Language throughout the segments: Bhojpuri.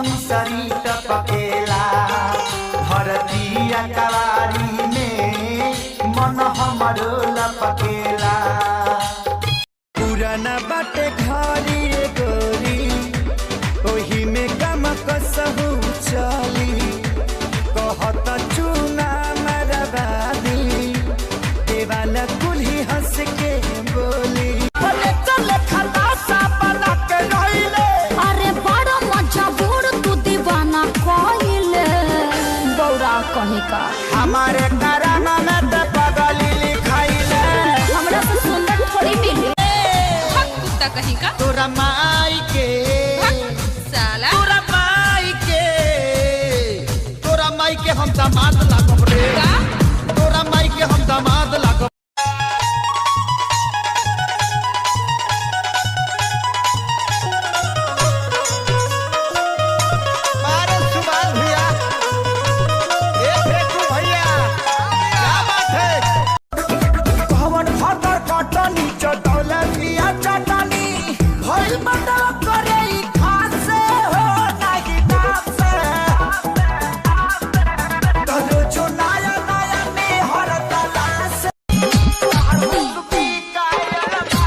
मिसरी टपकेला धरती कवारी में मन हमरो लपकेला। पुराना बाटे घरी गोरी ओही में कम कसहु चली कहत चूना मरबादी देवाला कुल्ही हंस के बोली चले खलासा बना के रहिले। अरे बड़ा मजा बूढ़ तू दीवाना कोइले बौरा कहीं का हमारे कराना में तो पगली लिखाइले। हमरा से सुंदर थोड़ी मिली कुत्ता कहीं का तोरा माई के साला तोरा माई के हम दामाद लागब रे। तोरा माई के हम दामाद लागब। मारे सुभाष भैया ए फेकू भैया क्या बात है। कवन फटर कटनी चटौले पिया चटनी भइल मटा करे ई खासे हो नाही नाम से तलो जो नया नया में हर तलाश सुखी कायल बा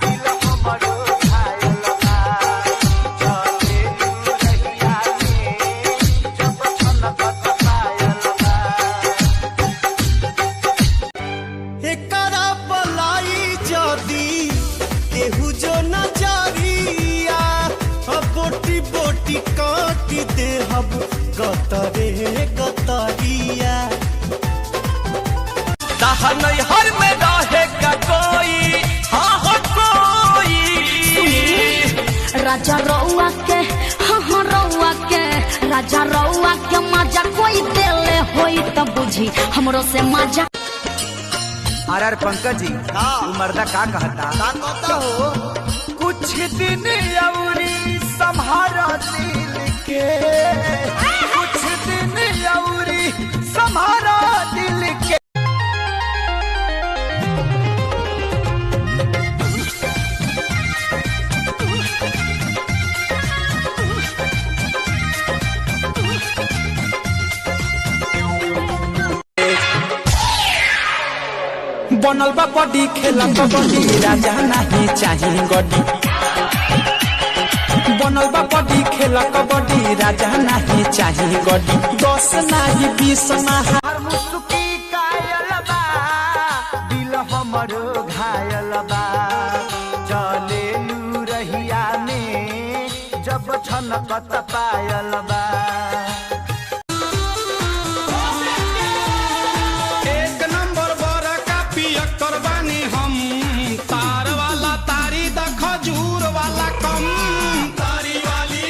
दिल हमरो खायल बा चले रहिया में जब छनकत पायल बा। एकरा पलाई जदी केहू जो नजरिया बोटी बोटी काटी दे हब गतरे गतरिया। नहीं हर में रहेगा कोई हाँ हो कोई। राजा रउआ के हाँ रउआ के राजा रउआ के मजा कोई देले होई तब बुझी हमरो से मजा। अरे पंकज जी मर्दा का कहता हो कुछ दिन अउरी संभारा दिल के कुछ दिन अउरी संभारा दिल के। बनल बा बॉडी खेला कबड्डी राजा नहीं चाहिए गड्डी। बनल बा बॉडी खेला कबड्डी राजा नहीं चाहिए गड्डी। 10 नहीं 20 ना हर मुस्की कायल बा दिल हमरो घायल बा चले लू रहिया में जब छनकत पायल बा। करबानी हम तार वाला तारी द खजूर वाला कम तारी वाली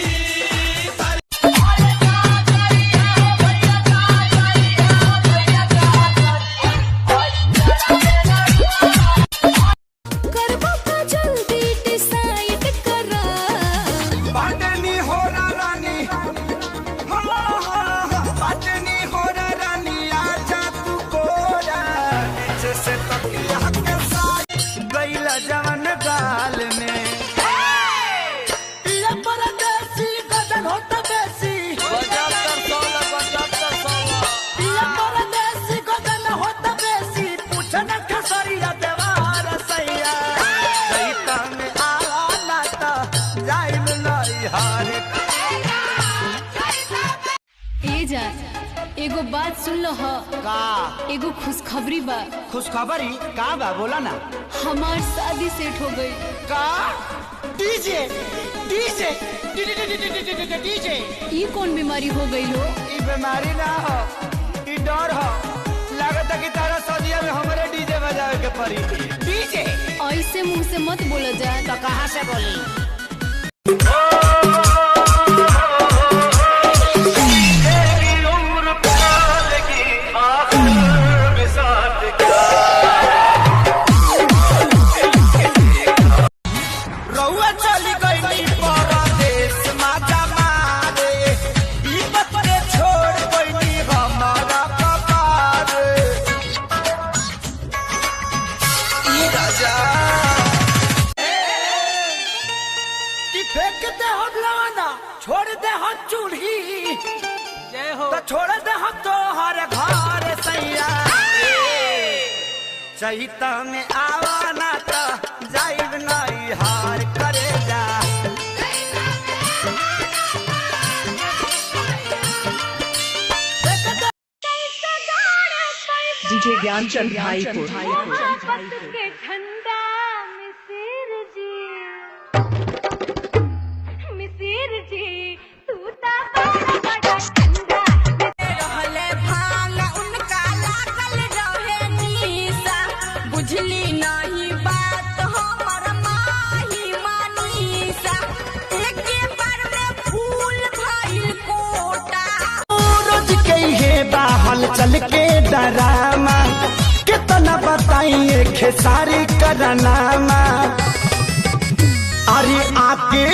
करबो का जल्दी डिसाइड करा बाटनी हो रानी बाटनी हो रानी आजा तू कोरा नीचे से तकिया के साथ गईला जवन गाल में ये परदेसी गदन होता बेसी 75 ये परदेसी गदन होता बेसी पूछन खसरिया देवार सैया सैता में आला नाता जाइम लई हारे। ए जा एगो बात सुन लो ह का एगो खुशखबरी बा। खुशखबरी का बा बोला ना। हमार शादी सेट हो गई। का डीजे डीजे डीजे ई कौन बीमारी हो गई हो? ई बीमारी ना हो ई डर हो। लागत कि तारा सदिया में हमारे डीजे बजावे के पड़ी। डीजे ऐसे मुंह से मत बोला जा। तो कहाँ से बोली। रउआ चली गई परदेश माजा मारे विपत के छोड़ गई हमारा कपार। राजा कि फेंकते हम लोग छोड़ दे हो चूल्ही जय हो तो छोड़ दे हो तोहर घर सैया चैता में आवाना तो जाइब नहीं हार करे जा डीजे ज्ञानचंद भाईपुर के ठंडा मिसिर जी तू ता बड़ा ठंडा रहले भांग उनका लागल रहे निशा बुझली नहीं बात हमर माही मानीसा एके बार में फूल भइल कोटा रोज के हे बाहल चल के डरामा कितना बताइए खेसारी करनामा अरे आके